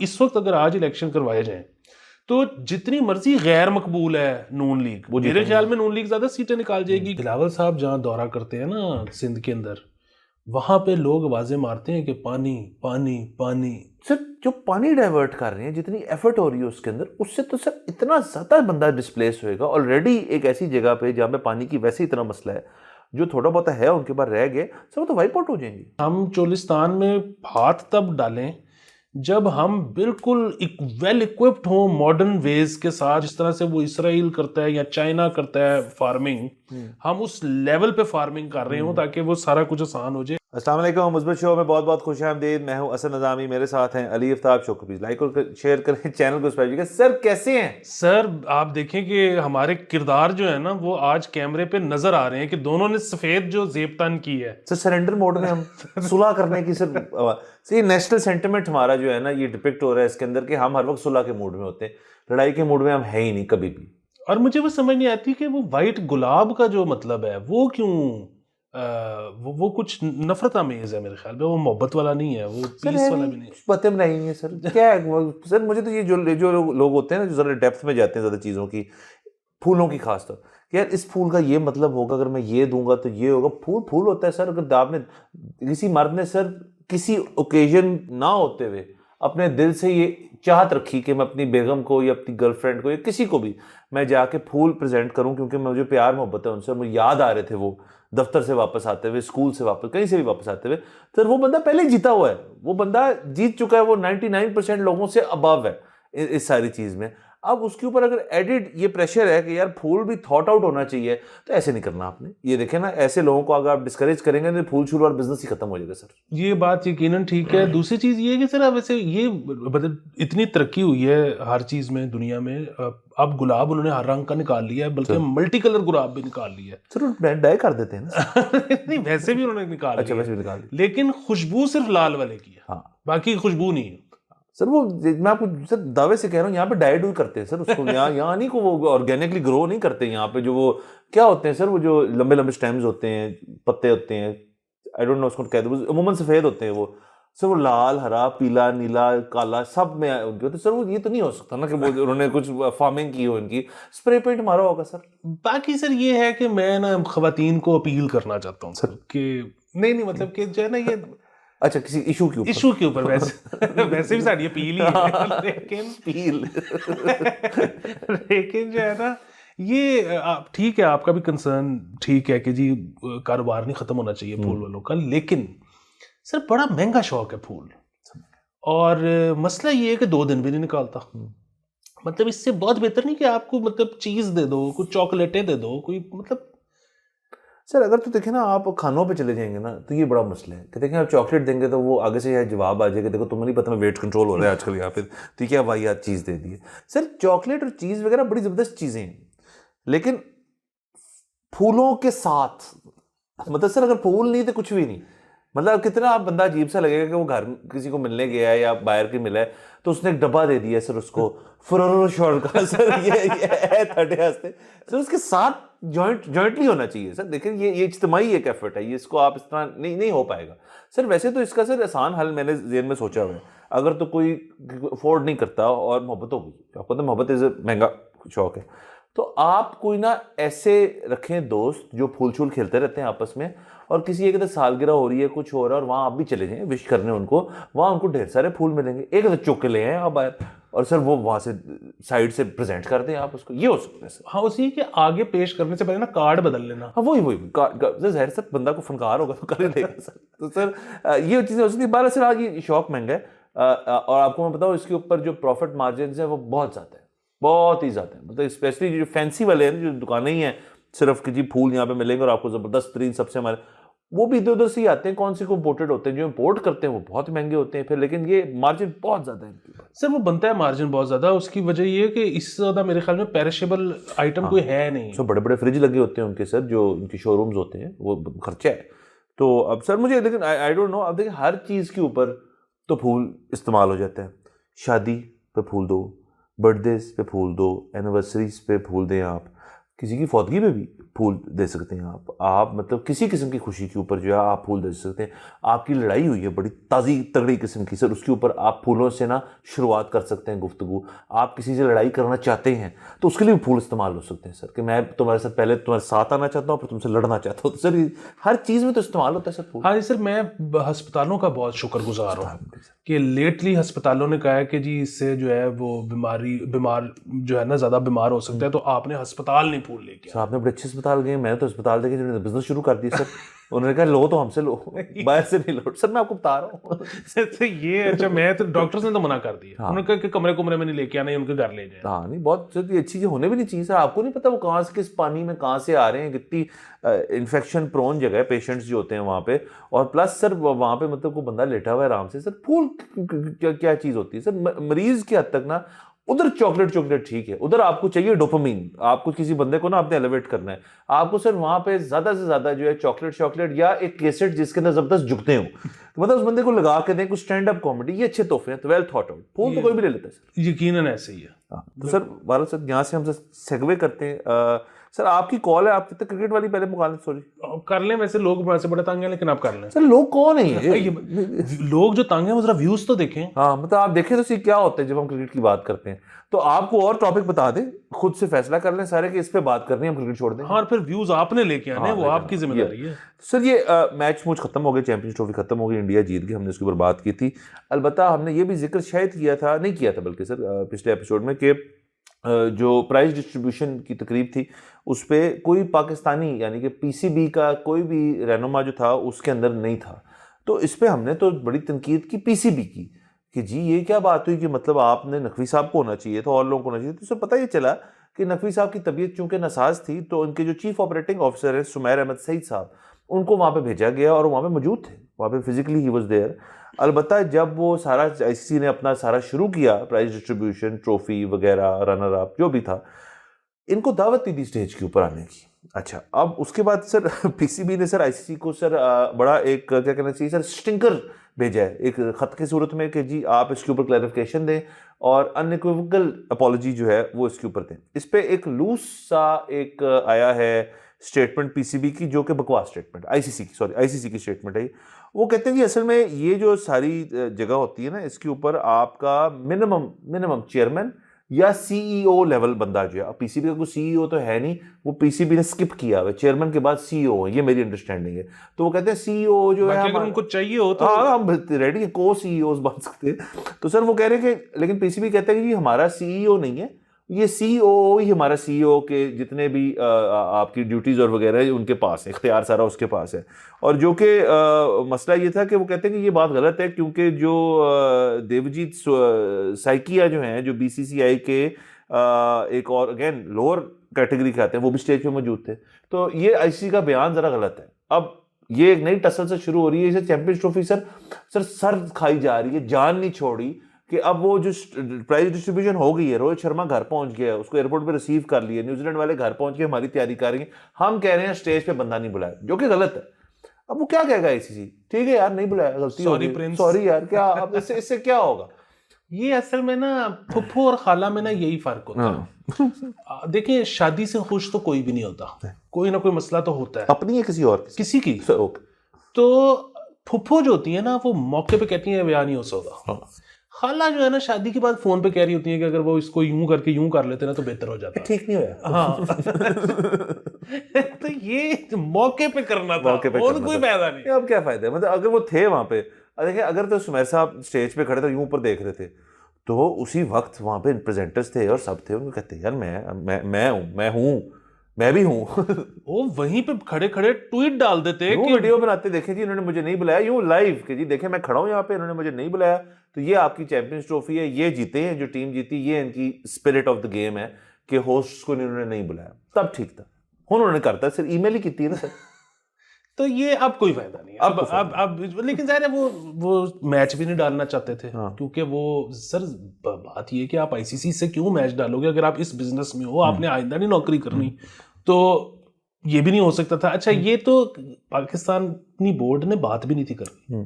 اس وقت اگر آج الیکشن کروائے جائیں تو جتنی مرضی غیر مقبول ہے نون لیگ، میرے خیال میں نون لیگ زیادہ سیٹیں نکال جائے گی. بلاول صاحب جہاں دورہ کرتے ہیں نا سندھ کے اندر، وہاں پہ لوگ آوازیں مارتے ہیں کہ پانی پانی پانی. سر جو پانی ڈائیورٹ کر رہے ہیں، جتنی ایفرٹ ہو رہی ہے اس کے اندر، اس سے تو سر اتنا زیادہ بندہ ڈسپلیس ہوئے گا. آلریڈی ایک ایسی جگہ پہ جہاں پہ پانی کی ویسے اتنا مسئلہ ہے، جو تھوڑا بہت ہے ان کے پاس رہ گئے سر، وہ تو وائپ آؤٹ ہو جائیں گے. ہم چولستان میں ہاتھ تب ڈالیں جب ہم بالکل ویل اکوپڈ ہوں ماڈرن ویز کے ساتھ، جس طرح سے وہ اسرائیل کرتا ہے یا چائنا کرتا ہے فارمنگ، ہم اس لیول پہ فارمنگ کر رہے ہوں تاکہ وہ سارا کچھ آسان ہو جائے. السلام علیکم، مثبت شو میں بہت بہت خوش آمدید. میں ہوں اسد نظامی، میرے ساتھ ہیں علی افتاب شوکر. لائک اور شیئر کریں، چینل کو سبسکرائب کریں. سر کیسے ہیں؟ سر آپ دیکھیں کہ ہمارے کردار جو ہے نا وہ آج کیمرے پہ نظر آ رہے ہیں کہ دونوں نے سفید جو زیب تن کی ہے. سر سرنڈر موڈ میں ہم صلح کرنے کی سر یہ نیشنل سینٹیمنٹ ہمارا جو ہے نا یہ ڈپکٹ ہو رہا ہے اس کے اندر کہ ہم ہر وقت صلح کے موڈ میں ہوتے ہیں، لڑائی کے موڈ میں ہم ہے ہی نہیں کبھی بھی. اور مجھے وہ سمجھ نہیں آتی کہ وہ وائٹ گلاب کا جو مطلب ہے وہ کیوں وہ کچھ نفرت آمیز ہے. میرے خیال میں وہ محبت والا نہیں ہے، وہ پیس والا بھی نہیں. باتیں بنائی ہیں سر، کیا ہے سر؟ مجھے تو یہ جو لوگ ہوتے ہیں نا جو ذرا ڈیپتھ میں جاتے ہیں زیادہ چیزوں کی، پھولوں کی خاص طور کہ یار اس پھول کا یہ مطلب ہوگا، اگر میں یہ دوں گا تو یہ ہوگا. پھول پھول ہوتا ہے سر. اگر آپ نے کسی مرد نے سر کسی اوکیزن نہ ہوتے ہوئے اپنے دل سے یہ چاہت رکھی کہ میں اپنی بیگم کو یا اپنی گرل فرینڈ کو یا کسی کو بھی میں جا کے پھول پریزنٹ کروں کیونکہ مجھے پیار محبت ہے ان سے، مجھے یاد آ رہے تھے وہ دفتر سے واپس آتے ہوئے، اسکول سے واپس، کہیں سے بھی واپس آتے ہوئے، سر وہ بندہ پہلے جیتا ہوا ہے، وہ بندہ جیت چکا ہے، وہ 99% لوگوں سے ابو ہے اس ساری چیز میں. اب اس کے اوپر اگر ایڈڈ یہ پریشر ہے کہ یار پھول بھی تھاٹ آؤٹ ہونا چاہیے، تو ایسے نہیں کرنا آپ نے. یہ دیکھیں نا، ایسے لوگوں کو اگر آپ ڈسکریج کریں گے تو پھول چھول اور بزنس ہی ختم ہو جائے گا سر. یہ بات یقیناً ٹھیک ہے. دوسری چیز یہ ہے کہ سر اب ویسے یہ مطلب اتنی ترقی ہوئی ہے ہر چیز میں دنیا میں، اب گلاب انہوں نے ہر رنگ کا نکال لیا ہے، بلکہ ملٹی کلر گلاب بھی نکال لیا ہے. سر ڈائی کر دیتے ہیں نا. نہیں ویسے بھی انہوں نے نکال اچھا لیا ویسے بھی نکال دیا، لیکن خوشبو صرف لال والے کی ہے، ہاں باقی خوشبو نہیں ہے. سر. وہ میں آپ کو سر دعوے سے کہہ رہا ہوں، یہاں پہ ڈائی ڈو کرتے ہیں سر اس کو. یہاں نہیں کو وہ آرگینکلی گرو نہیں کرتے یہاں پہ. جو وہ کیا ہوتے ہیں سر، وہ جو لمبے لمبے سٹیمز ہوتے ہیں، پتے ہوتے ہیں، آئی ڈونٹ نو اس کو کہتے ہیں، عموماً سفید ہوتے ہیں وہ سر. وہ لال، ہرا، پیلا، نیلا، کالا سب میں ان کے ہوتے ہیں سر. وہ یہ تو نہیں ہو سکتا نا کہ وہ انہوں نے کچھ فارمنگ کی ہو، ان کی اسپرے پینٹ مارا ہوگا سر. باقی سر یہ ہے کہ میں نا خواتین کو اپیل کرنا چاہتا ہوں سر کہ نہیں مطلب کہ جو ہے نا یہ اچھا کسی ایشو کے اوپر ویسے بھی ساری اپیل ہی ہے، لیکن جو ہے نا یہ ٹھیک ہے آپ کا بھی کنسرن ٹھیک ہے کہ جی کاروبار نہیں ختم ہونا چاہیے پھول والوں کا، لیکن سر بڑا مہنگا شوق ہے پھول، اور مسئلہ یہ ہے کہ 2 دن بھی نہیں نکالتا. مطلب اس سے بہت بہتر نہیں کہ آپ کو مطلب چیز دے دو، کوئی چاکلیٹیں دے دو، کوئی مطلب. سر اگر تو دیکھیں نا آپ کھانوں پہ چلے جائیں گے نا تو یہ بڑا مسئلہ ہے کہ دیکھیں آپ چاکلیٹ دیں گے تو وہ آگے سے جواب آ جائے گا، دیکھو تمہیں نہیں پتہ میں ویٹ کنٹرول ہو رہا ہے آج کل یہاں پہ، تو کیا واحد چیز دے دی ہے. سر چاکلیٹ اور چیز وغیرہ بڑی زبردست چیزیں ہیں، لیکن پھولوں کے ساتھ مطلب سر اگر پھول نہیں تو کچھ بھی نہیں. مطلب کتنا آپ بندہ عجیب سا لگے گا کہ وہ گھر کسی کو ملنے گیا ہے یا باہر کی ملا ہے تو اس نے ایک ڈبہ دے دیا سر اس کو فرورو شور کا سر، یہ ہے تھرڈ ہاستے سر، اس کے ساتھ جوائنٹلی ہونا چاہیے سر. دیکھیں یہ اجتماعی ایک ایفرٹ ہے، یہ اس کو آپ اس طرح نہیں ہو پائے گا سر. ویسے تو اس کا سر آسان حل میں نے ذہن میں سوچا ہوا ہے. اگر تو کوئی افورڈ نہیں کرتا اور محبت ہو گئی، آپ کو تو محبت از مہنگا شوق ہے، تو آپ کوئی نہ ایسے رکھیں دوست جو پھول چھول کھیلتے رہتے ہیں آپس میں، اور کسی ایک سالگرہ ہو رہی ہے، کچھ ہو رہا ہے، اور وہاں آپ بھی چلے جائیں وش کرنے ان کو، وہاں ان کو ڈھیر سارے پھول ملیں گے، ایک چوک کے لے آئیں آپ باہر، اور سر وہ وہاں سے سائڈ سے پریزنٹ کر دیں آپ اس کو. یہ ہو سکتا ہے سر. ہاں اسی کہ آگے پیش کرنے سے پہلے نا کارڈ بدل لینا. ہاں وہی ظاہر سر بندہ کو فنکار ہوگا تو کر ہی لے گا سر. تو سر یہ چیزیں ہو سکتی ہیں. بارہ سر آج یہ شوق مہنگا ہے، اور آپ کو میں بتاؤں اس کے اوپر جو پروفٹ مارجنز ہیں وہ بہت زیادہ ہے، بہت ہی زیادہ ہے. مطلب اسپیشلی جو فینسی والے ہیں جو دکانیں ہی ہیں صرف کہ جی پھول یہاں پہ ملیں گے اور آپ کو زبردست ترین سب سے ہمارے، وہ بھی ادھر ادھر سے ہی آتے ہیں. کون سے کو امپورٹڈ ہوتے ہیں، جو امپورٹ کرتے ہیں وہ بہت مہنگے ہوتے ہیں پھر، لیکن یہ مارجن بہت زیادہ ہے سر. وہ بنتا ہے مارجن بہت زیادہ، اس کی وجہ یہ ہے کہ اس سے زیادہ میرے خیال میں پیرشیبل آئٹم کوئی ہے نہیں. سر بڑے بڑے فریج لگے ہوتے ہیں ان کے سر، جو ان کے شو رومز ہوتے ہیں، وہ خرچہ ہے. تو اب سر مجھے لیکن آئی ڈونٹ نو، اب دیکھیں ہر چیز کے اوپر تو پھول استعمال ہو جاتا ہے. شادی پہ پھول دو، برتھ ڈیز پہ پھول دو، اینیورسریز پہ پھول دیں آپ، کسی کی فوتگی پہ بھی پھول دے سکتے ہیں آپ مطلب کسی قسم کی خوشی کے اوپر جو ہے آپ پھول دے سکتے ہیں. آپ کی لڑائی ہوئی ہے بڑی تازی تگڑی قسم کی سر, اس کے اوپر آپ پھولوں سے نا شروعات کر سکتے ہیں گفتگو. آپ کسی سے لڑائی کرنا چاہتے ہیں تو اس کے لیے بھی پھول استعمال ہو سکتے ہیں سر, کہ میں تمہارے ساتھ پہلے تمہارے ساتھ آنا چاہتا ہوں پھر تم سے لڑنا چاہتا ہوں. سر ہر چیز میں تو استعمال ہوتا ہے سر پھول. ہاں جی سر, میں ہسپتالوں کا بہت شکر گزار ہوں کہ لیٹلی ہسپتالوں نے کہا ہے کہ جی اس سے جو ہے وہ بیمار جو ہے نا زیادہ بیمار ہو سکتا ہے, تو آپ نے ہسپتال نہیں پھول لے کے. سر آپ نے بڑے اچھے اسپتال گئے, میں تو اسپتال دیکھے جنہوں نے بزنس شروع کر دیا سر. انہوں نے کہا لو تو ہم سے لو, باہر سے نہیں لو. سر میں آپ کو بتا رہا ہوں یہ اچھا, میں تو ڈاکٹرز نے تو منع کر دیا, انہوں نے کہا کہ کمرے میں نہیں لے کے آنا, ان کے گھر لے جائیں. ہاں نہیں, بہت یہ اچھی چیز ہونے بھی نہیں چاہیے سر. آپ کو نہیں پتا وہ کہاں سے کس پانی میں کہاں سے آ رہے ہیں, کتنی انفیکشن پرون جگہ ہے پیشنٹس جو ہوتے ہیں وہاں پہ. اور پلس سر وہاں پہ مطلب کوئی بندہ لیٹا ہوا ہے آرام سے, سر پھول کیا چیز ہوتی ہے سر. مریض کی حد تک نا ادھر چاکلیٹ ٹھیک ہے, ادھر آپ کو چاہیے ڈوپامین. آپ کو کسی بندے کو نا آپ نے ایلیویٹ کرنا ہے, آپ کو سر وہاں پہ زیادہ سے زیادہ جو ہے چاکلیٹ یا ایک کیسٹ جس کے اندر زبردست جھکتے ہوں, مطلب اس بندے کو لگا کے دیں, کچھ اسٹینڈ اپ کامیڈی. یہ اچھے تحفے ہیں, تو ویل تھاٹ آؤٹ. پھول تو کوئی بھی لے لیتا ہے سر, یقیناً ایسے ہی ہے. تو سر بہرحال سر یہاں سے ہم سیگوے کرتے ہیں. سر آپ کی کال ہے, آپ کتنے کرکٹ والی پہلے مخالف سوری کر لیں. ویسے لوگ ویسے بڑے تنگ ہیں, لیکن آپ کر لیں. سر لوگ کون ہیں لوگ جو تنگ ہیں وہ ذرا ویوز تو دیکھیں. ہاں مطلب آپ دیکھیں تو کیا ہوتا ہے جب ہم کرکٹ کی بات کرتے ہیں, تو آپ کو اور ٹاپک بتا دیں, خود سے فیصلہ کر لیں سارے کہ اس پہ بات کرنی ہے, ہم کرکٹ چھوڑ دیں. ہاں, اور پھر ویوز آپ نے لے کے آنے, وہ آپ کی ذمہ داری ہے. سر یہ میچ ختم ہو گئے, چیمپئنز ٹرافی ختم ہو گئی, انڈیا جیت گئی, ہم نے اس کے اوپر بات کی تھی. البتہ ہم نے یہ بھی ذکر شاید نہیں کیا تھا بلکہ سر پچھلے ایپیسوڈ میں, کہ جو پرائز ڈسٹریبیوشن کی تقریب تھی اس پہ کوئی پاکستانی یعنی کہ پی سی بی کا کوئی بھی رہنما جو تھا اس کے اندر نہیں تھا. تو اس پہ ہم نے تو بڑی تنقید کی پی سی بی کی کہ جی یہ کیا بات ہوئی کہ مطلب آپ نے نقوی صاحب کو ہونا چاہیے تھا اور لوگوں کو ہونا چاہیے. تو سر پتہ یہ چلا کہ نقوی صاحب کی طبیعت چونکہ ناساز تھی, تو ان کے جو چیف آپریٹنگ آفیسر ہیں سمیر احمد سعید صاحب, ان کو وہاں پہ بھیجا گیا اور وہاں پہ موجود تھے, وہاں پہ فزیکلی ہی واز دیئر. البتہ جب وہ سارا آئی سی سی نے اپنا سارا شروع کیا, پرائز ڈسٹریبیوشن, ٹرافی وغیرہ, رنر اپ جو بھی تھا, ان کو دعوت دی اسٹیج کے اوپر آنے کی. اچھا, اب اس کے بعد سر پی سی بی نے سر آئی سی سی کو سر بڑا ایک کیا کہنا چاہیے سر اسٹنکر بھیجا ہے ایک خط کی صورت میں کہ جی آپ اس کے اوپر کلیریفیکیشن دیں اور انیکویوکل اپالوجی جو ہے وہ اس کے اوپر دیں. اس پہ ایک لوس سا ایک آیا ہے اسٹیٹمنٹ پی سی بی کی, جو کہ بکواس اسٹیٹمنٹ آئی سی سی کی اسٹیٹمنٹ ہے. وہ کہتے ہیں کہ اصل میں یہ جو ساری جگہ ہوتی ہے نا, اس کے اوپر آپ کا منیمم چیئرمین یا سی ای او لیول بندہ جو ہے, پی سی بی کا کوئی سی ای او تو ہے نہیں, وہ پی سی بی نے سکپ کیا ہوا ہے, چیئرمین کے بعد سی ای او ہے, یہ میری انڈرسٹینڈنگ ہے. تو وہ کہتے ہیں سی ای او جو ہے اگر ان کو چاہیے ہو تو ہاں ہم ریڈی ہیں, کو سی ای اوز بن سکتے ہیں. تو سر وہ کہہ رہے ہیں کہ لیکن پی سی بی کہتا ہے کہ جی ہمارا سی ای او نہیں ہے, یہ سی او ہی ہمارا سی او کے جتنے بھی آپ کی ڈیوٹیز اور وغیرہ ان کے پاس ہے, اختیار سارا اس کے پاس ہے. اور جو کہ مسئلہ یہ تھا کہ وہ کہتے ہیں کہ یہ بات غلط ہے, کیونکہ جو دیوجیت سائکیا جو ہیں, جو بی سی سی آئی کے ایک اور اگین لوور کیٹیگری کے آتے ہیں, وہ بھی اسٹیج پہ موجود تھے. تو یہ آئی سی کا بیان ذرا غلط ہے. اب یہ ایک نئی ٹسل سے شروع ہو رہی ہے, اسے چیمپئنز ٹرافی سر کھائی جا رہی ہے, جان نہیں چھوڑی. کہ اب وہ جو پرائز ڈسٹریبیوشن ہو گئی ہے, روہت شرما گھر پہنچ گیا, اس کو ایئرپورٹ پہ ریسیو کر لیا, نیوزی لینڈ والے گھر پہنچ کے ہماری تیاری کر رہی ہیں, ہم کہہ رہے ہیں اسٹیج پہ بندہ نہیں بلایا, جو کہ غلط ہے. اب وہ کیا کہے گا اسی چیز, ٹھیک ہے یار نہیں بلایا, غلطی ہو گئی, سوری یار, کیا اب اس سے کیا ہوگا. یہ اصل میں نا پھپھو اور خالہ میں نا یہی فرق ہوتا ہے. دیکھیں شادی سے خوش تو کوئی بھی نہیں ہوتا, کوئی نہ کوئی مسئلہ تو ہوتا ہے, اپنی ہے کسی اور کسی کی. تو پھپھو جو ہوتی ہے نا وہ موقع پہ کہتی ہیں بیان نہیں ہو سکتا. خالہ جو ہے نا شادی کے بعد فون پہ کہہ رہی ہوتی ہیں کہ اگر وہ اس کو یوں کر کے یوں کر لیتے نا تو بہتر ہو جاتا. ٹھیک نہیں ہوا. ہاں تو یہ موقع پہ کرنا تھا, اور کوئی فائدہ نہیں. اب کیا فائدہ ہے, مطلب اگر وہ تھے وہاں پہ, دیکھیں اگر تو سمیر صاحب اسٹیج پہ کھڑے تھے یوں اوپر دیکھ رہے تھے, تو اسی وقت وہاں پہ پریزنٹرز تھے اور سب تھے, ان کو کہتے ہیں یار میں بھی ہوں. وہ وہیں پہ کھڑے کھڑے ٹویٹ ڈال دیتے, وہ ویڈیو بناتے, دیکھیں جی انہوں نے مجھے نہیں بلایا, یوں لائیو کہ جی دیکھیں میں کھڑا ہوں یہاں پہ, انہوں نے مجھے نہیں بلایا, تو یہ آپ کی چیمپئنز ٹرافی ہے, یہ جیتے ہیں جو ٹیم جیتی, یہ ان کی اسپرٹ آف دا گیم ہے کہ ہوسٹ کو انہوں نے نہیں بلایا. تب ٹھیک تھا, انہوں نے کرتا سر ای میل ہی کی نا سر. تو یہ اب کوئی فائدہ نہیں اب لیکن ظاہر ہے وہ میچ بھی نہیں ڈالنا چاہتے تھے, کیونکہ وہ سر بات یہ کہ آپ آئی سی سی سے کیوں میچ ڈالو گے اگر آپ اس بزنس میں ہو, آپ نے آئندہ نہیں نوکری کرنی, تو یہ بھی نہیں ہو سکتا تھا. اچھا یہ تو پاکستانی بورڈ نے بات بھی نہیں تھی کرنی,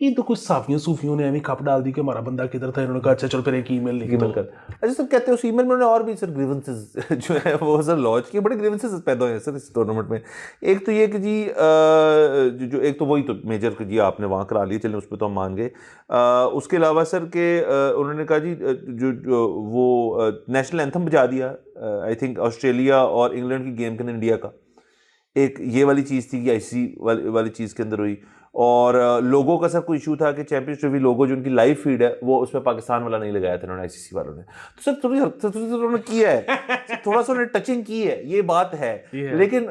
یہ تو کچھ صافیوں صوفیوں نے کھپ ڈال دی کہ ہمارا بندہ کدھر تھا, انہوں نے کہا اچھا چل پھر ایک ای میل لکھ دو. اچھا سر کہتے ہیں اس ای میل میں انہوں نے اور بھی سر گریونسز جو ہے وہ سر لانچ کیے, بڑے گریونسز پیدا ہوئے ہیں سر اس ٹورنامنٹ میں. ایک تو یہ کہ جی جو ایک تو وہی تو میجر کہ جی آپ نے وہاں کرا لی, چلیں اس پہ تو ہم مان گئے. اس کے علاوہ سر کہ انہوں نے کہا جی جو وہ نیشنل اینتھم بجا دیا آئی تھنک آسٹریلیا اور انگلینڈ کی گیم کے اندر انڈیا کا, ایک یہ والی چیز تھی کہ آئی سی والی چیز کے اندر ہوئی. اور لوگوں کا سر کوئی ایشو تھا کہ چیمپئنز ٹرافی لوگو جو ان کی لائیو فیڈ ہے وہ اس میں پاکستان والا نہیں لگایا تھا انہوں نے, آئی سی سی والوں نے. تو سر تھوڑی انہوں نے کیا ہے, تھوڑا سا انہوں نے ٹچنگ کی ہے, یہ بات ہے. لیکن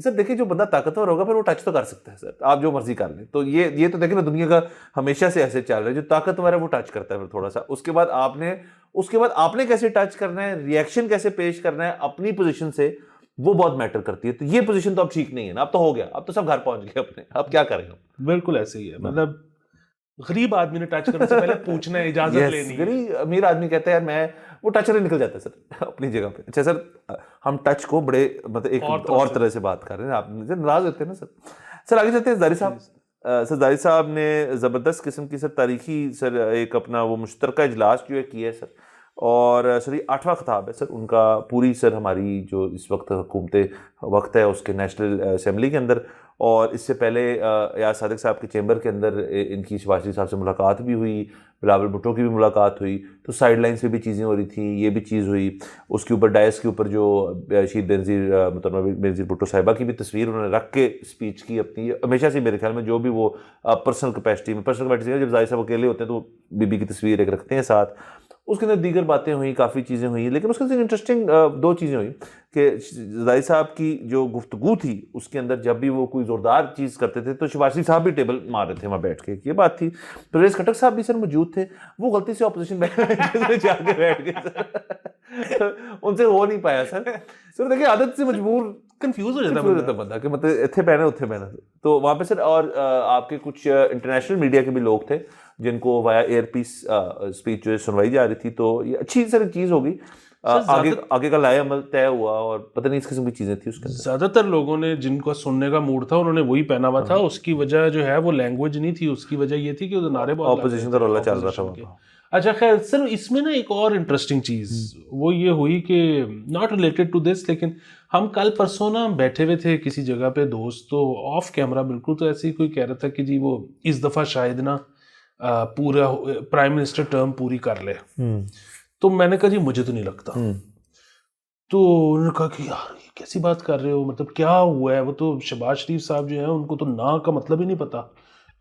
سر دیکھیں جو بندہ طاقتور ہوگا پھر وہ ٹچ تو کر سکتا ہے سر, آپ جو مرضی کر لیں. تو یہ تو دیکھیں نا دنیا کا ہمیشہ سے ایسے چل رہا ہے, جو طاقتور ہے وہ ٹچ کرتا ہے پھر تھوڑا سا. اس کے بعد آپ نے کیسے ٹچ کرنا ہے, ریئیکشن کیسے پیش کرنا ہے اپنی پوزیشن سے, وہ بہت میٹر کرتی ہے. تو یہ پوزیشن تو اب ٹھیک نہیں ہے نا, اب تو ہو گیا, اب تو سب گھر پہنچ گئے اپنے, اب کیا کریں گے. بالکل ایسے ہی ہے, مطلب غریب آدمی نے ٹچ کرنے سے پہلے پوچھنا ہے, اجازت لینی ہے. امیر آدمی کہتا ہے یار میں, وہ ٹچ نکل جاتا ہے سر اپنی جگہ پہ. اچھا سر ہم ٹچ کو بڑے مطلب ایک اور طرح سے بات کر رہے ہیں, آپ ناراض ہوتے ہیں نا سر. سر آگے چلتے ہیں زاری صاحب. سر زاری صاحب نے زبردست قسم کی سر تاریخی سر ایک اپنا وہ مشترکہ اجلاس جو ہے کیا ہے سر, اور سر یہ 8واں خطاب ہے سر ان کا پوری سر ہماری جو اس وقت حکومت وقت ہے اس کے نیشنل اسمبلی کے اندر. اور اس سے پہلے یار صادق صاحب کے چیمبر کے اندر ان کی شہباز شریف صاحب سے ملاقات بھی ہوئی, بلاول بھٹو کی بھی ملاقات ہوئی. تو سائڈ لائنس پہ بھی چیزیں ہو رہی تھیں, یہ بھی چیز ہوئی. اس کے اوپر ڈائس کے اوپر جو شہید بینظیر محترمہ بینظیر بھٹو صاحبہ کی بھی تصویر انہوں نے رکھ کے اسپیچ کی اپنی. ہمیشہ سے میرے خیال میں جو بھی وہ پرسنل کیپیسٹی میں جب زاہد صاحب اکیلے ہوتے ہیں تو بی بی کی تصویر ایک رکھتے ہیں ساتھ. اس کے اندر دیگر باتیں ہوئیں, کافی چیزیں ہوئیں. لیکن اس کے اندر انٹرسٹنگ 2 چیزیں ہوئیں کہ زاہد صاحب کی جو گفتگو تھی اس کے اندر جب بھی وہ کوئی زوردار چیز کرتے تھے تو شہباز شریف صاحب بھی ٹیبل مار رہے تھے وہاں بیٹھ کے, یہ بات تھی. پرویز خٹک صاحب بھی سر موجود تھے, وہ غلطی سے اپوزیشن میں جا کے بیٹھ گئے سر, ان سے ہو نہیں پایا سر. سر دیکھیں عادت سے مجبور کنفیوز ہو جاتا بندہ کہ مطلب اتنے پہنا اتنے پہنا. تو وہاں پہ سر اور آپ کے کچھ انٹرنیشنل میڈیا کے بھی لوگ تھے جن کو وایا ایئر پیس اسپیچ جو ہے سنوائی جا رہی تھی. تو یہ اچھی سر چیز ہوگی, آگے کا لائے عمل طے ہوا, اور پتہ نہیں اس قسم کی چیزیں تھیں اس کے اندر. زیادہ تر لوگوں نے جن کو سننے کا موڈ تھا انہوں نے وہی پہنا ہوا تھا. اس کی وجہ جو ہے وہ لینگویج نہیں تھی, اس کی وجہ یہ تھی کہ نعرے بہت اپوزیشن کا رولا چل رہا تھا. اچھا خیر سر, اس میں نا ایک اور انٹرسٹنگ چیز وہ یہ ہوئی کہ ناٹ ریلیٹڈ ٹو دس, لیکن ہم کل پرسوں نا بیٹھے ہوئے تھے کسی جگہ پہ دوست, تو آف کیمرہ بالکل تو ایسے ہی کوئی کہہ رہا تھا کہ جی وہ اس دفعہ شاید نا پورا پرائم منسٹر ٹرم پوری کر لے. تو میں نے کہا جی مجھے تو نہیں لگتا. تو انہوں نے کہا کہ یار یہ کیسی بات کر رہے ہو, مطلب کیا ہوا ہے, وہ تو شہباز شریف صاحب جو ہیں ان کو تو نا کا مطلب ہی نہیں پتا,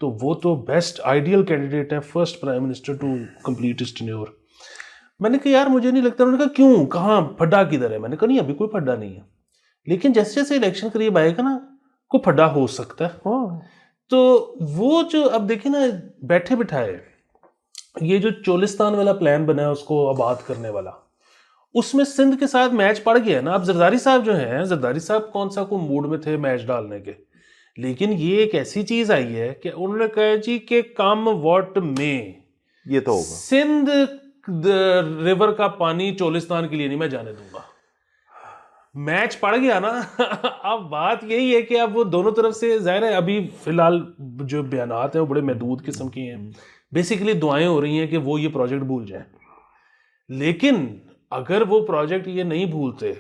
تو وہ تو بیسٹ آئیڈیل کینڈیڈیٹ ہیں, first prime minister to complete his tenure. میں نے کہا یار مجھے نہیں لگتا. انہوں نے کہا کیوں, کہاں پھڈا کدھر ہے. میں نے کہا نہیں ابھی کوئی پھڈا نہیں ہے, لیکن جیسے جیسے الیکشن قریب آئے گا نا کوئی پھڈا ہو سکتا ہے. تو وہ جو اب دیکھیں نا بیٹھے بٹھائے یہ جو چولستان والا پلان بنا ہے اس کو آباد کرنے والا, اس میں سندھ کے ساتھ میچ پڑ گیا نا. اب زرداری صاحب جو ہیں, زرداری صاحب کون سا کوئی موڈ میں تھے میچ ڈالنے کے, لیکن یہ ایک ایسی چیز آئی ہے کہ انہوں نے کہا جی کہ کم واٹ میں یہ تو ہوگا, سندھ ریور کا پانی چولستان کے لیے نہیں میں جانے دوں گا. میچ پڑ گیا نا. اب بات یہی ہے کہ اب وہ دونوں طرف سے ظاہر ہے ابھی فی الحال جو بیانات ہیں وہ بڑے محدود قسم کی ہیں. بیسیکلی دعائیں ہو رہی ہیں کہ وہ یہ پروجیکٹ بھول جائیں, لیکن اگر وہ پروجیکٹ یہ نہیں بھولتے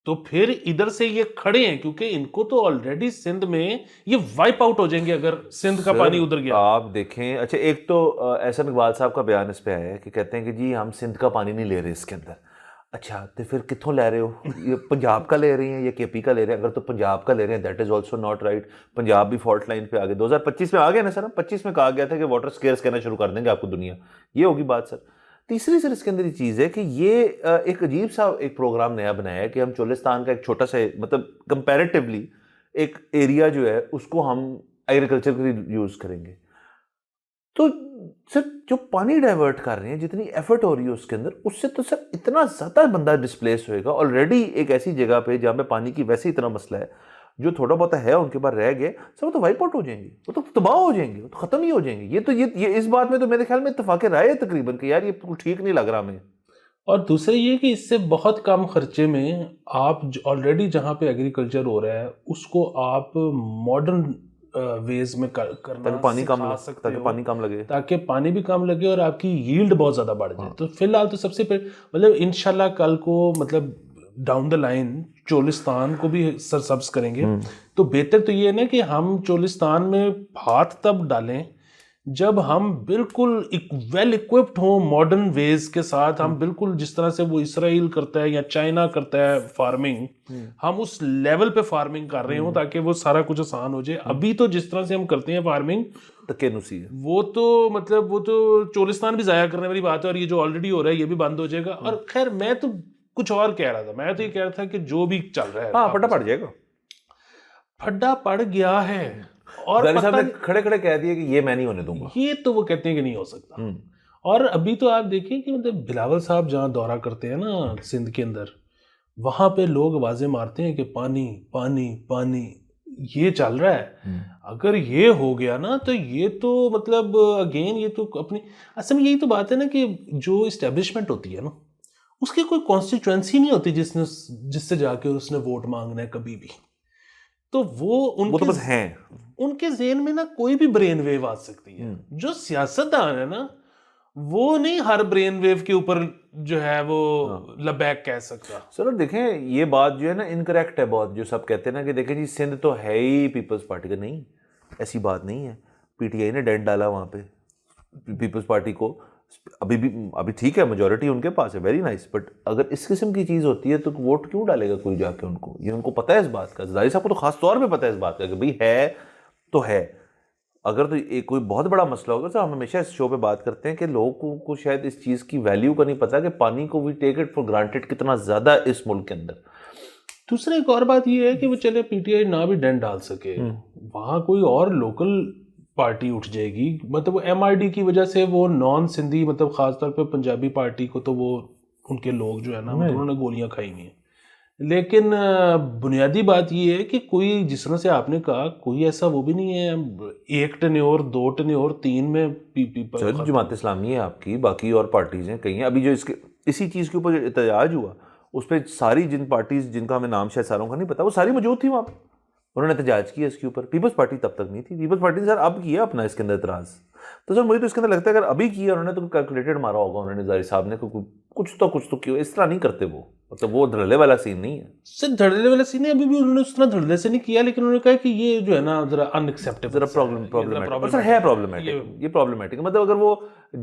تو پھر ادھر سے یہ کھڑے ہیں, کیونکہ ان کو تو آلریڈی سندھ میں یہ وائپ آؤٹ ہو جائیں گے اگر سندھ کا پانی ادھر گیا. آپ دیکھیں اچھا ایک تو احسن اقبال صاحب کا بیان اس پہ آیا ہے کہ کہتے ہیں کہ جی ہم سندھ کا پانی نہیں لے رہے اس کے اندر. اچھا تو پھر کتوں لے رہے ہو, یہ پنجاب کا لے رہے ہیں یا کے پی کا لے رہے ہیں؟ اگر تو پنجاب کا لے رہے ہیں that is also not right. Punjab بھی فالٹ لائن پہ آ گئے, 2025 میں آ گیا نا سر, 25 میں کہا گیا تھا کہ واٹر سکیئرس کہنا شروع کر دیں گے آپ کو دنیا, یہ ہوگی بات سر. تیسری سر اس کے اندر یہ چیز ہے کہ یہ ایک عجیب سا ایک پروگرام نیا بنایا ہے کہ ہم چولستان کا ایک چھوٹا سا مطلب کمپیریٹیولی ایک ایریا جو ہے اس کو ہم ایگریکلچر کے لیے یوز کریں گے. تو سر جو پانی ڈائیورٹ کر رہے ہیں, جتنی ایفرٹ ہو رہی ہے اس کے اندر, اس سے تو سر اتنا زیادہ بندہ ڈسپلیس ہوئے گا. آلریڈی ایک ایسی جگہ پہ جہاں پہ پانی کی ویسے اتنا مسئلہ ہے, جو تھوڑا بہت ہے ان کے پاس رہ گئے سر وہ تو وائپ آؤٹ ہو جائیں گے, وہ تو تباہ ہو جائیں گے, وہ تو ختم ہی ہو جائیں گے. یہ اس بات میں تو میرے خیال میں اتفاق رائے ہے تقریباً کہ یار یہ ٹھیک نہیں لگ رہا ہمیں. اور دوسرے یہ کہ اس سے بہت کم خرچے میں آپ آلریڈی جہاں پہ ایگریکلچر ہو رہا ہے اس کو آپ ماڈرن ویز میں کرنا پانی کم سکھا سکتے تاکہ ہو، پانی کم لگے، تاکہ پانی بھی کم لگے اور آپ کی ییلڈ بہت زیادہ بڑھ جائے. تو فی الحال تو سب سے مطلب انشاءاللہ کل کو مطلب ڈاؤن دا لائن چولستان کو بھی سرسبز کریں گے. تو بہتر تو یہ ہے نا کہ ہم چولستان میں ہاتھ تب ڈالیں جب ہم بالکل ویل اکوپڈ ہوں ماڈرن ویز کے ساتھ. ہم بالکل جس طرح سے وہ اسرائیل کرتا ہے یا چائنا کرتا ہے فارمنگ، ہم اس لیول پہ فارمنگ کر رہے ہوں تاکہ وہ سارا کچھ آسان ہو جائے. ابھی تو جس طرح سے ہم کرتے ہیں فارمنگ تکے نسی ہے، وہ تو مطلب وہ تو چولستان بھی ضائع کرنے والی بات ہے، اور یہ جو آلریڈی ہو رہا ہے یہ بھی بند ہو جائے گا. اور خیر میں تو کچھ اور کہہ رہا تھا، میں تو یہ کہہ رہا تھا کہ جو بھی چل رہا ہے ہاں پھٹا پڑ جائے گا، پھڈا پڑ گیا ہے. اور غازی صاحب نے کھڑے کھڑے کہہ دیا کہ یہ میں نہیں ہونے دوں گا، یہ تو وہ کہتے ہیں کہ نہیں ہو سکتا. اور ابھی تو آپ دیکھیں کہ مطلب بلاول صاحب جہاں دورہ کرتے ہیں نا سندھ کے اندر، وہاں پہ لوگ آوازیں مارتے ہیں کہ پانی پانی پانی یہ چل رہا ہے. اگر یہ ہو گیا نا تو یہ تو مطلب اگین یہ تو اپنی اصل میں یہی تو بات ہے نا کہ جو اسٹیبلشمنٹ ہوتی ہے نا اس کی کوئی کانسٹیٹوئنسی نہیں ہوتی جس سے جا کے اس نے ووٹ مانگنا ہے کبھی بھی. تو وہ تو بس ہیں ان کے ذہن میں نا کوئی بھی برین ویو آ سکتی ہے. جو سیاستدان ہے نا وہ نہیں ہر برین ویو کے اوپر جو ہے وہ لبیک کہہ سکتا. سر دیکھیں یہ بات جو ہے نا انکریکٹ ہے بہت، جو سب کہتے ہیں نا کہ دیکھیں جی سندھ تو ہے ہی پیپلز پارٹی کا. نہیں، ایسی بات نہیں ہے. پی ٹی آئی نے ڈینٹ ڈالا وہاں پہ پیپلز پارٹی کو. ابھی ٹھیک ہے میجورٹی ان کے پاس ہے، ویری نائس، بٹ اگر اس قسم کی چیز ہوتی ہے تو ووٹ کیوں ڈالے گا کوئی جا کے ان کو؟ یہ ان کو پتہ ہے اس بات کا، زاہد صاحب کو تو خاص طور پہ پتہ ہے اس بات کا کہ بھئی ہے تو ہے. اگر تو ایک کوئی بہت بڑا مسئلہ ہوگا تو ہم ہمیشہ اس شو پہ بات کرتے ہیں کہ لوگوں کو شاید اس چیز کی ویلیو کا نہیں پتا کہ پانی کو وی ٹیک اٹ فار گرانٹیڈ کتنا زیادہ اس ملک کے اندر. دوسرا ایک اور بات یہ ہے کہ وہ چلے پی ٹی آئی نہ بھی ڈینٹ ڈال سکے، وہاں کوئی اور لوکل پارٹی اٹھ جائے گی. مطلب وہ ایم آئی ڈی کی وجہ سے وہ نان سندھی مطلب خاص طور پہ پنجابی پارٹی کو تو وہ ان کے لوگ جو ہے نا انہوں نے گولیاں کھائی ہوئی ہیں. لیکن بنیادی بات یہ ہے کہ کوئی جس طرح سے آپ نے کہا کوئی ایسا وہ بھی نہیں ہے ایک ٹینیور 2 ٹینیور 3 میں سر جماعت اسلامی ہے آپ کی، باقی اور پارٹیز ہیں کئی ہیں. ابھی جو اسی چیز کے اوپر جو احتجاج ہوا اس پہ ساری جن پارٹیز جن کا ہمیں نام شاید ساروں کا نہیں پتا وہ ساری موجود تھی وہاں پہ، انہوں نے احتجاج کیا اس کے اوپر. پیپلز پارٹی تب تک نہیں تھی. پیپلز پارٹی نے سر اب کیا اپنا اس کے اندر اعتراض. تو سر مجھے تو اس کے اندر لگتا ہے اگر ابھی کیا انہوں نے تو کیلکولیٹڈ مارا ہوگا انہوں نے، زاہد صاحب نے کچھ تو کیا. اس طرح نہیں کرتے وہ، مطلب وہ دھڑلے والا سین نہیں ہے. سر دھڑلے والا سین ہے، ابھی بھی انہوں نے اس طرح دھڑلے سے نہیں کیا، لیکن انہوں نے کہا کہ یہ جو ہے نا ذرا ان ایکسیپٹیبل، ذرا پرابلمٹک سر ہے، پرابلمٹک یہ پرابلمٹک. مطلب اگر وہ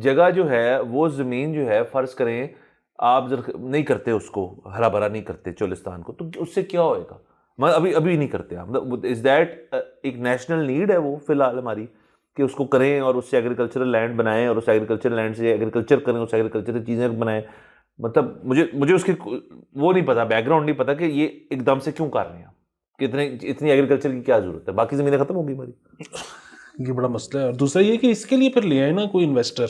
جگہ جو ہے وہ زمین جو ہے فرض کریں آپ نہیں کرتے اس کو ہرا بھرا نہیں کرتے چولستان کو تو اس سے کیا ہوئے گا؟ ابھی نہیں کرتے آپ. مطلب از دیٹ ایک نیشنل نیڈ ہے وہ فی الحال ہماری کہ اس کو کریں اور اس سے ایگریکلچرل لینڈ بنائیں اور اس ایگریکلچرل لینڈ سے ایگریکلچر کریں، اس ایگریکلچرل چیزیں بنائیں. مطلب مجھے اس کی وہ نہیں پتا، بیک گراؤنڈ نہیں پتا کہ یہ ایک دم سے کیوں کر رہے ہیں کہ اتنی ایگریکلچر کی کیا ضرورت ہے، باقی زمینیں ختم ہو گئی ہماری. یہ بڑا مسئلہ ہے. اور دوسرا یہ کہ اس کے لیے پھر لے آئے نا کوئی انویسٹر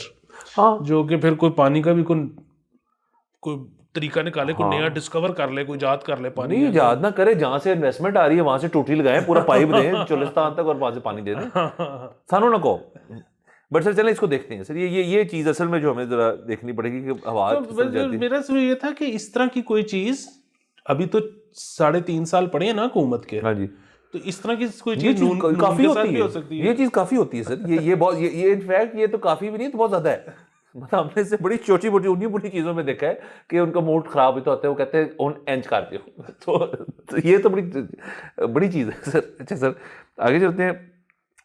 جو کہ پھر کوئی پانی کا بھی کوئی طریقہ نکالے، کوئی نیا ڈسکور کر لے، کوئی ایجاد کر لے. پانی نہیں ایجاد نہ کرے، جہاں سے انویسٹمنٹ آ رہی ہے وہاں سے ٹوٹی لگائیں، پورا پائپ دیں چولستان تک اور وہاں سے پانی دے دیں. سانو نہ کہو. بٹ سر چلیں اس کو دیکھتے ہیں سر. یہ چیز اصل میں جو ہمیں ذرا دیکھنی پڑے گی کہ ہوا میرا سوال یہ تھا کہ اس طرح کی کوئی چیز ابھی تو 3.5 سال پڑے ہیں نا حکومت کے. ہاں جی. تو اس طرح کی کوئی چیز کافی ہوتی ہے. یہ چیز کافی ہوتی ہے سر. یہ انفیکٹ یہ تو کافی بھی نہیں تو بہت زیادہ ہے. مطلب ہم نے سے بڑی چھوٹی موٹی انہیں بڑی چیزوں میں دیکھا ہے کہ ان کا موڈ خراب ہوتا ہے، وہ کہتے ہیں اون اینچ کر دو. تو یہ تو بڑی چیز ہے سر. اچھا سر آگے چلتے ہیں.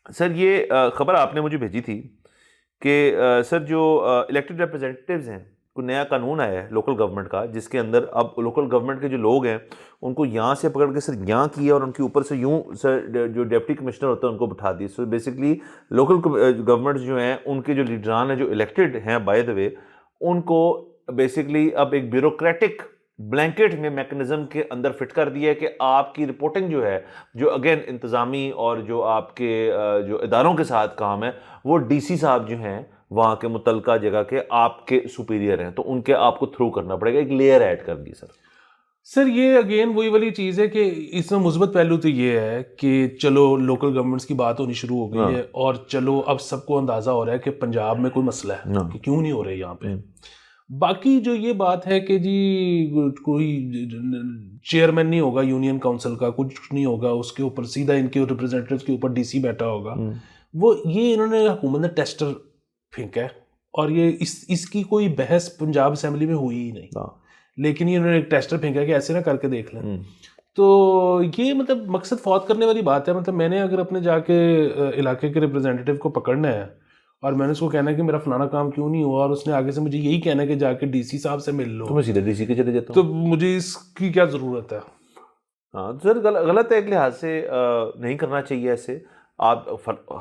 سر یہ خبر آپ نے مجھے بھیجی تھی کہ سر جو الیکٹڈ ریپرزینٹیوز ہیں کوئی نیا قانون آیا ہے لوکل گورنمنٹ کا، جس کے اندر اب لوکل گورنمنٹ کے جو لوگ ہیں ان کو یہاں سے پکڑ کے سر یہاں کیا اور ان کے اوپر سے یوں سر جو ڈپٹی کمشنر ہوتا ہے ان کو بٹھا دی. سو بیسکلی لوکل گورنمنٹس جو ہیں ان کے جو لیڈران ہیں جو الیکٹڈ ہیں بائی دا وے، ان کو بیسکلی اب ایک بیوروکریٹک بلینکٹ میں میکنزم کے اندر فٹ کر دیا ہے کہ آپ کی رپورٹنگ جو ہے، جو اگین انتظامی اور جو آپ کے جو اداروں کے ساتھ کام ہے، وہ ڈی سی صاحب جو ہیں وہاں کے متعلقہ جگہ کے آپ کے سپیریئر ہیں، تو ان کے آپ کو تھرو کرنا پڑے گا. ایک لیئر ایڈ کر دی سر. یہ اگین وہی والی چیز ہے کہ اس میں مثبت پہلو تو یہ ہے کہ چلو لوکل گورنمنٹس کی بات ہونی شروع ہو گئی ہے، اور چلو اب سب کو اندازہ ہو رہا ہے کہ پنجاب میں کوئی مسئلہ ہے کہ کیوں نہیں ہو رہے یہاں پہ. باقی جو یہ بات ہے کہ جی کوئی چیئرمین نہیں ہوگا یونین کاؤنسل کا, کچھ نہیں ہوگا, اس کے اوپر سیدھا ان کے ریپرزینٹیوز کے اوپر ڈی سی بیٹھا ہوگا, وہ یہ انہوں نے حکومت نے ٹیسٹر پھینکا ہے, اور یہ اس کی کوئی بحث پنجاب اسمبلی میں ہوئی ہی نہیں, لیکن یہ انہوں نے ایک ٹیسٹر پھینکا کہ ایسے نہ کر کے دیکھ لیں. تو یہ مطلب مقصد فوت کرنے والی بات ہے. مطلب میں نے اگر اپنے جا کے علاقے کے ریپرزینٹیو کو پکڑنا ہے اور میں نے اس کو کہنا ہے کہ میرا فلانا کام کیوں نہیں ہوا, اور اس نے آگے سے مجھے یہی کہنا ہے کہ جا کے ڈی سی صاحب سے مل لو, تو میں سیدھا ڈی سی کے چلے جاتا ہوں, تو مجھے اس کی کیا ضرورت ہے؟ ہاں سر غلط ہے ایک لحاظ سے, نہیں کرنا چاہیے ایسے. آپ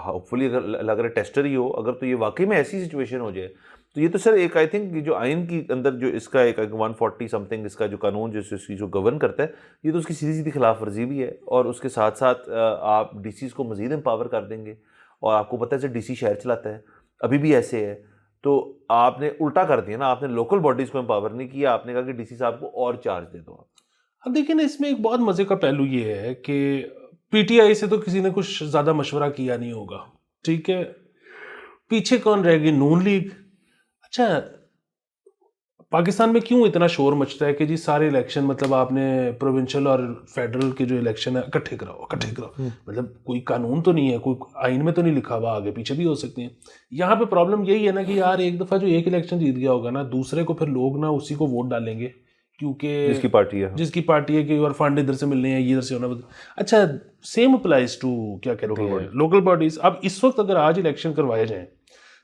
ہوپ فلی اگر ٹیسٹر ہی ہو, اگر تو یہ واقعی میں ایسی سچویشن ہو جائے تو یہ تو سر ایک آئی تھنک جو آئین کی اندر جو اس کا ایک 140 سم تھنگ اس کا جو قانون جو گورن کرتا ہے, یہ تو اس کی سیدھی سیدھی خلاف ورزی بھی ہے. اور اس کے ساتھ ساتھ آپ ڈی سیز کو مزید امپاور کر دیں گے, اور آپ کو پتہ ہے سر ڈی سی شہر چلاتا ہے, ابھی بھی ایسے ہے. تو آپ نے الٹا کر دیا نا, آپ نے لوکل باڈیز کو امپاور نہیں کیا, آپ نے کہا کہ ڈی سی صاحب کو اور چارج دے دو. اب دیکھیں نا, اس میں ایک بہت مزے کا پہلو یہ ہے کہ پی ٹی آئی سے تو کسی نے کچھ زیادہ مشورہ کیا نہیں ہوگا, ٹھیک ہے, پیچھے کون رہ گئی؟ نون لیگ. اچھا پاکستان میں کیوں اتنا شور مچتا ہے کہ جی سارے الیکشن مطلب آپ نے پروونشل اور فیڈرل کے جو الیکشن ہے اکٹھے کراؤ, مطلب کوئی قانون تو نہیں ہے, کوئی آئین میں تو نہیں لکھا ہوا, آگے پیچھے بھی ہو سکتے ہیں. یہاں پہ پرابلم یہی ہے نا کہ یار ایک دفعہ جو ایک الیکشن جیت گیا ہوگا نا, دوسرے کو پھر لوگ نا اسی کو ووٹ ڈالیں گے, کیونکہ جس کی پارٹی ہے کہ اور فنڈ ادھر سے ملنے ہیں, ادھر سے ہونا. اچھا سیم اپلائز ٹو کیا کہتے ہیں لوکل باڈیز. اب اس وقت اگر آج الیکشن کروائے جائیں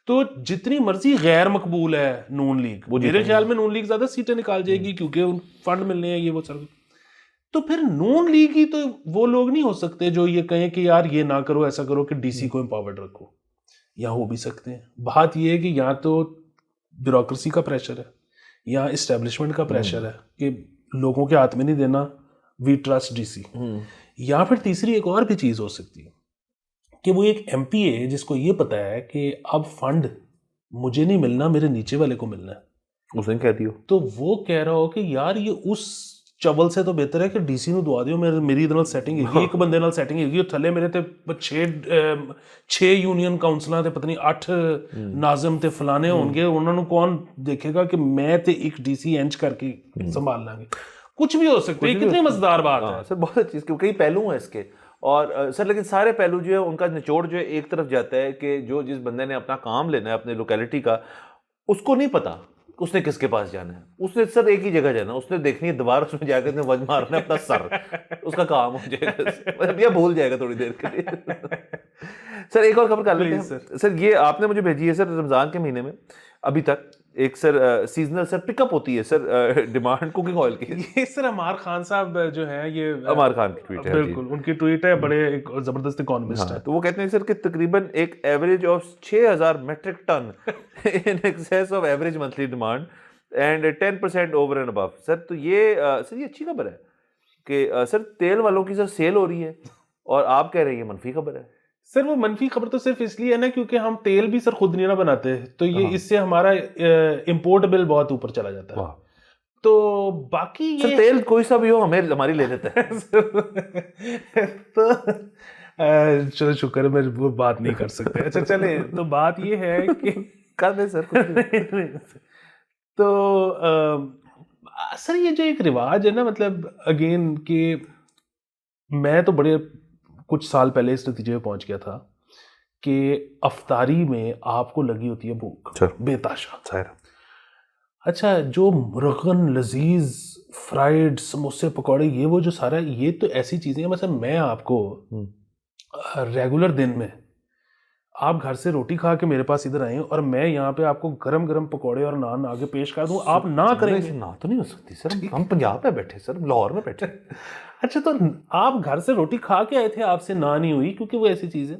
تو جتنی مرضی غیر مقبول ہے نون لیگ, میرے خیال میں نون لیگ زیادہ سیٹیں نکال جائے گی کیونکہ فنڈ ملنے ہیں, یہ وہ سر. تو پھر نون لیگ ہی تو وہ لوگ نہیں ہو سکتے جو یہ کہیں کہ یار یہ نہ کرو, ایسا کرو کہ ڈی سی کو امپاورڈ رکھو. یا ہو بھی سکتے ہیں. بات یہ ہے کہ یہاں تو بیوروکریسی کا پریشر ہے, یا اسٹیبلشمنٹ کا پریشر ہے کہ لوگوں کے ہاتھ میں نہیں دینا, وی ٹرسٹ ڈی سی. یا پھر تیسری ایک اور بھی چیز ہو سکتی ہے کہ وہ ایک ایم پی ہے جس کو یہ پتا ہے کہ اب فنڈ مجھے نہیں ملنا, میرے نیچے والے کو ملنا ہے, اس نے کہہ دیو, تو وہ کہہ رہا ہو کہ یار یہ اس چبل سے تو بہتر ہے کہ ڈی سی نو دعا دیو, میری ادھر سیٹنگ ہے, ایک بندے نال سیٹنگ ہے, تھلے میرے تے 6 یونین کاؤنسلاں تے پتہ نہیں 8 ناظم تے فلانے ہون گے, انہوں نے کون دیکھے گا کہ میں تے ایک ڈی سی انچ کر کے سنبھال لیں گے. کچھ بھی ہو سکتا ہے. کتنی مزیدار بات ہے سر, بہت اچھی, کئی پہلو ہیں اس کے. اور سر لیکن سارے پہلو جو ہے ان کا نچوڑ جو ہے ایک طرف جاتا ہے کہ جس بندے نے اپنا کام لینا ہے اپنے لوکیلٹی کا, اس کو نہیں پتا اس نے کس کے پاس جانا ہے. اس نے سر ایک ہی جگہ جانا, اس نے دیکھنی ہے دوبارہ اس میں جا کے وج مارنا اپنا سر, اس کا کام ہو جائے گا یا بھول جائے گا تھوڑی دیر کے لیے. سر ایک اور خبر کر لیتے ہیں سر, یہ آپ نے مجھے بھیجی ہے سر. رمضان کے مہینے میں ابھی تک ایک سر سیزنل سر پک اپ ہوتی ہے سر ڈیمانڈ کوکنگ آئل کی. یہ سر عمار خان صاحب جو ہیں, یہ عمار خان کی ٹویٹ ہے, بالکل ان کی ٹویٹ ہے, بڑے ایک زبردست اکانومسٹ ہے. تو وہ کہتے ہیں سر کہ تقریباً ایک average of 6000 metric ton in excess of average monthly demand and 10% over and above. Sir تو یہ سر یہ اچھی خبر ہے کہ سر تیل والوں کی سر سیل ہو رہی ہے, اور آپ کہہ رہے ہیں یہ منفی خبر ہے. سر وہ منفی خبر تو صرف اس لیے ہے نا کیونکہ ہم تیل بھی سر خود نہیں نہ بناتے, تو یہ اس سے ہمارا امپورٹ بل بہت اوپر چلا جاتا ہے. تو باقی یہ تیل کوئی سا بھی ہو ہماری لے لیتا ہے. تو چلو شکر ہے میں وہ بات نہیں کر سکتے. اچھا چلے, تو بات یہ ہے کہ کر دیں سر. تو سر یہ جو ایک رواج ہے نا, مطلب اگین کہ میں تو بڑے کچھ سال پہلے اس نتیجے میں پہنچ گیا تھا کہ افطاری میں آپ کو لگی ہوتی ہے بھوک بے تاشا. اچھا جو مرغن لذیذ فرائیڈ سموسے پکوڑے یہ وہ جو سارا, یہ تو ایسی چیزیں ہیں. مثلا میں آپ کو ریگولر دن میں آپ گھر سے روٹی کھا کے میرے پاس ادھر آئیں اور میں یہاں پہ آپ کو گرم گرم پکوڑے اور نان آگے پیش کر دوں, آپ نہ کریں گے؟ نہ تو نہیں ہو سکتی سر, ہم پنجاب میں بیٹھے سر, لاہور میں بیٹھے. اچھا تو آپ گھر سے روٹی کھا کے آئے تھے, آپ سے نہ نہیں ہوئی کیونکہ وہ ایسی چیز ہے.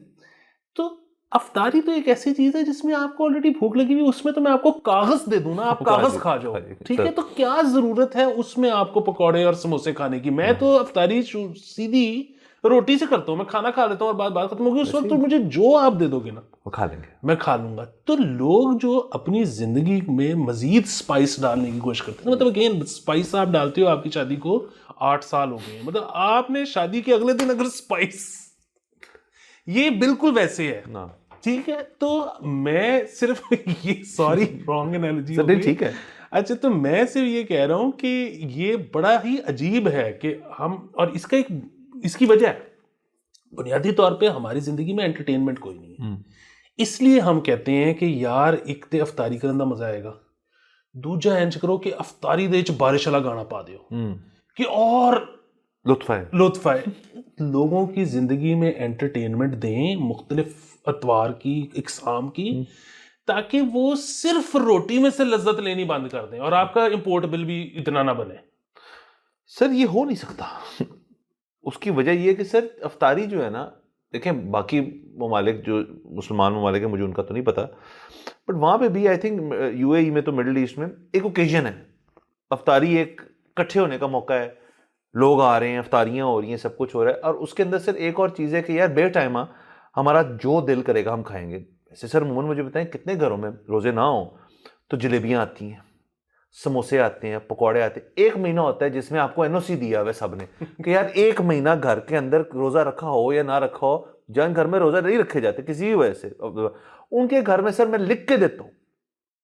تو افطاری تو ایک ایسی چیز ہے جس میں آپ کو آلریڈی بھوک لگی ہوئی, اس میں تو میں آپ کو کاغذ دے دوں نا, آپ کاغذ کھا جاؤ, ٹھیک ہے. تو کیا ضرورت ہے اس میں آپ کو پکوڑے اور سموسے کھانے کی؟ میں تو افطاری سیدھی روٹی سے کرتا ہوں, میں کھانا کھا لیتا ہوں اور بات ختم ہوگی. اس وقت تو مجھے جو آپ دے دو گے نا وہ کھا لیں گے, میں کھا لوں گا. تو لوگ جو اپنی زندگی میں مزید سپائس ڈالنے کی کوشش کرتے ہیں, مطلب اگین سپائس آپ ڈالتے ہو, آپ کی شادی کو 8 سال ہو گئے, مطلب آپ نے شادی کے اگلے دن اگر سپائس, یہ بالکل ویسے ہے, ٹھیک ہے. تو میں صرف یہ سوری رانگ انالوجی ٹھیک ہے. اچھا تو میں صرف یہ کہہ رہا ہوں کہ یہ بڑا ہی عجیب ہے کہ ہم، اور اس کی وجہ ہے بنیادی طور پہ ہماری زندگی میں انٹرٹینمنٹ کوئی نہیں ہے، اس لیے ہم کہتے ہیں کہ یار ایک تے افطاری کرن دا مزہ آئے گا، دوجا انج کرو کہ افطاری دے وچ بارش والا گانا پا دیو کہ اور لطف آئے. لوگوں کی زندگی میں انٹرٹینمنٹ دیں مختلف اطوار کی، اقسام کی، تاکہ وہ صرف روٹی میں سے لذت لینی بند کر دیں اور آپ کا امپورٹ بل بھی اتنا نہ بنے. سر یہ ہو نہیں سکتا. اس کی وجہ یہ ہے کہ سر افطاری جو ہے نا، دیکھیں باقی ممالک جو مسلمان ممالک ہیں مجھے ان کا تو نہیں پتا، بٹ وہاں پہ بھی آئی تھنک یو اے ای میں تو مڈل ایسٹ میں ایک اوکیزن ہے، افطاری ایک کٹھے ہونے کا موقع ہے، لوگ آ رہے ہیں، افطاریاں ہو رہی ہیں، سب کچھ ہو رہا ہے. اور اس کے اندر سر ایک اور چیز ہے کہ یار بے ٹائمہ ہمارا جو دل کرے گا ہم کھائیں گے. ایسے سر عموماً مجھے بتائیں کتنے گھروں میں روزے نہ ہوں تو جلیبیاں آتی ہیں، سموسے آتے ہیں، پکوڑے آتے ہیں. ایک مہینہ ہوتا ہے جس میں آپ کو این او سی دیا ہوا ہے سب نے کہ یار ایک مہینہ گھر کے اندر روزہ رکھا ہو یا نہ رکھا ہو، جن گھر میں روزہ نہیں رکھے جاتے کسی بھی وجہ سے، ان کے گھر میں سر میں لکھ کے دیتا ہوں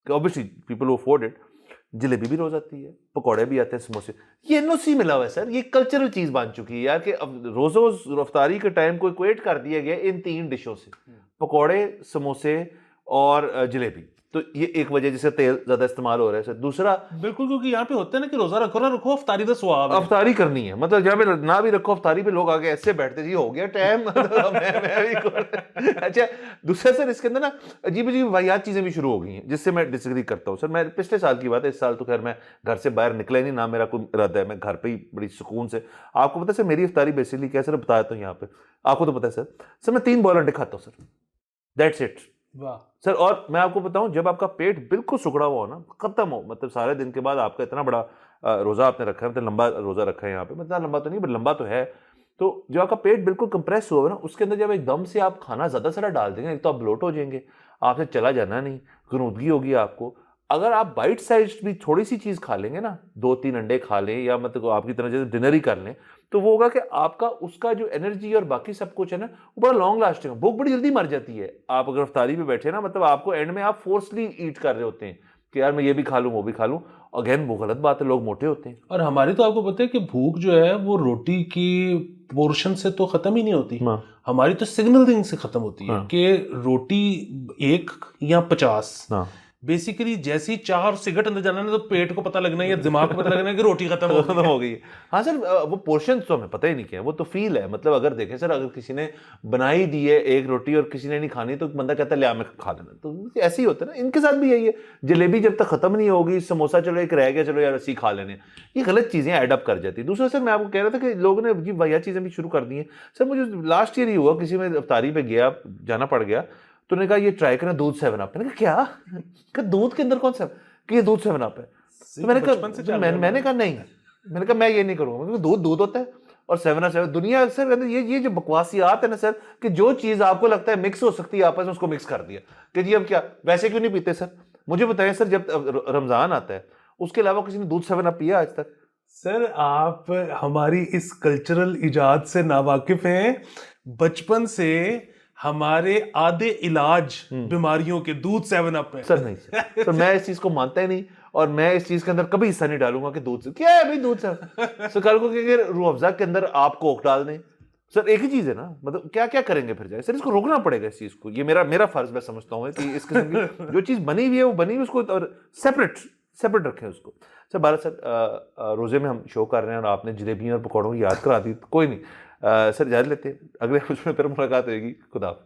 کہ obviously people who afford it، jalebi بھی روز آتی ہے، پکوڑے بھی آتے ہیں، سموسے. یہ این او سی ملا ہوا ہے سر، یہ کلچرل چیز بن چکی ہے یار کہ اب روز افطاری کے ٹائم کو اکویٹ کر دیا گیا ان 3 ڈشوں سے، پکوڑے، سموسے اور جلیبی. تو یہ ایک وجہ جس سے تیل زیادہ استعمال ہو رہا ہے سر. دوسرا بالکل، کیونکہ یہاں پہ ہوتا ہے نا کہ روزہ رکھو نہ رکھو افطاری دا ثواب ہے. افطاری کرنی ہے، مطلب جہاں پہ نہ بھی رکھو افطاری پہ لوگ آگے ایسے بیٹھتے جی ہو گیا ٹائم. اچھا دوسرا سر اس کے اندر نا عجیب عجیب واحد چیزیں بھی شروع ہو گئی ہیں جس سے میں ڈس ایگری کرتا ہوں. سر میں پچھلے سال کی بات ہے، اس سال تو خیر میں گھر سے باہر نکلا ہی نہیں، نہ میرا کوئی ارادہ ہے، میں گھر پہ ہی بڑی سکون سے. آپ کو پتا ہے سر میری افطاری بیسکلی کیا سر بتاتا ہوں یہاں پہ، آپ کو تو پتا ہے سر میں 3 بال انڈے کھاتا ہوں سر، دیٹس اٹ. واہ سر اور میں آپ کو بتاؤں جب آپ کا پیٹ بالکل سکڑا ہوا ہو نا، ختم ہو، مطلب سارے دن کے بعد آپ کا اتنا بڑا روزہ آپ نے رکھا ہے، مطلب لمبا روزہ رکھا ہے یہاں پہ، اتنا لمبا تو نہیں بٹ لمبا تو ہے، تو جب آپ کا پیٹ بالکل کمپریس ہوا نا اس کے اندر جب ایک دم سے آپ کھانا زیادہ سارا ڈال دیں گے، ایک تو آپ بلوٹ ہو جائیں گے، آپ سے چلا جانا نہیں، غنودگی ہوگی آپ کو. اگر آپ بائٹ سائز بھی تھوڑی سی چیز کھا لیں گے نا، 2-3 انڈے کھا لیں یا مطلب آپ کی طرح جیسے ڈنر ہی کر لیں، تو وہ ہوگا کہ آپ کا اس کا جو انرجی اور باقی سب کچھ ہے نا وہ بڑا لانگ لاسٹنگ ہے. بھوک بڑی جلدی مر جاتی ہے. آپ اگر افطاری پہ بیٹھے نا، مطلب آپ کو اینڈ میں آپ فورسلی ایٹ کر رہے ہوتے ہیں کہ یار میں یہ بھی کھا لوں وہ بھی کھا لوں. اگین وہ غلط بات ہے، لوگ موٹے ہوتے ہیں. اور ہماری تو آپ کو پتہ ہے کہ بھوک جو ہے وہ روٹی کی پورشن سے تو ختم ہی نہیں ہوتی، ہماری تو سگنلنگ سے ختم ہوتی ہے کہ روٹی 1 یا 50. بیسیکلی جیسی چاہ اور سگٹ اندر جانا ہے تو پیٹ کو پتہ لگنا ہے یا دماغ کو پتہ لگنا ہے کہ روٹی ختم ہو گئی ہے. ہاں سر وہ پورشن تو ہمیں پتہ ہی نہیں کیا، وہ تو فیل ہے. مطلب اگر دیکھیں سر اگر کسی نے بنائی دی ہے ایک روٹی اور کسی نے نہیں کھانی تو بندہ کہتا ہے لیا میں کھا لینا، تو ایسے ہی ہوتا ہے نا. ان کے ساتھ بھی یہی ہے، جلیبی جب تک ختم نہیں ہوگی، سموسا چلو ایک رہ گیا چلو یار اسی کھا لینے، یہ غلط چیزیں ایڈ اپ کر جاتی ہیں. دوسرا سر میں آپ کو کہہ رہا تھا کہ لوگوں نے عجیب واحد چیزیں بھی شروع کر دی ہیں. سر مجھے لاسٹ ایئر ہی ہوا، کسی میں افطاری پہ گیا، جانا پڑ گیا، تو نے کہا یہ ٹرائی کرنا دودھ 7 اپ. میں نے کہا کیا کہ دودھ کے اندر کون سا کہ یہ دودھ 7 اپ ہے؟ تو میں نے کہا نہیں، میں نے کہا میں یہ نہیں کروں گا کیونکہ دودھ ہوتا ہے اور 7 اپ دنیا سر یہ جو بکواسیات ہے نا سر کہ جو چیز آپ کو لگتا ہے مکس ہو سکتی ہے آپس میں اس کو مکس کر دیا کہ جی اب کیا ویسے کیوں نہیں پیتے. سر مجھے بتائیں سر جب رمضان آتا ہے اس کے علاوہ کسی نے دودھ 7 اپ پیا آج تک؟ سر آپ ہماری اس کلچرل ایجاد سے ناواقف ہیں. بچپن سے ہمارے آدھے علاج بیماریوں کے دودھ 7 اپ ہے. سر نہیں سر میں اس چیز کو مانتا ہی نہیں اور میں اس چیز کے اندر کبھی حصہ نہیں ڈالوں گا کہ دودھ سے کیا ہے بھائی دودھ سے. سر کل کو کہ روح افزا کے اندر آپ کوک ڈال دیں، سر ایک ہی چیز ہے نا، مطلب کیا کیا کریں گے پھر جائے. سر اس کو روکنا پڑے گا اس چیز کو، یہ میرا فرض میں سمجھتا ہوں کہ اس قسم کی جو چیز بنی ہوئی ہے وہ بنی ہوئی اس کو اور سیپریٹ رکھیں اس کو. سر بھارت سر روزے میں ہم شو کر رہے ہیں اور آپ نے جلیبیوں اور پکوڑوں کی یاد کرا دی، کوئی نہیں سر اجازت لیتے ہیں، اگلے کچھ میں پھر ملاقات ہوئے گی. خدا حافظ.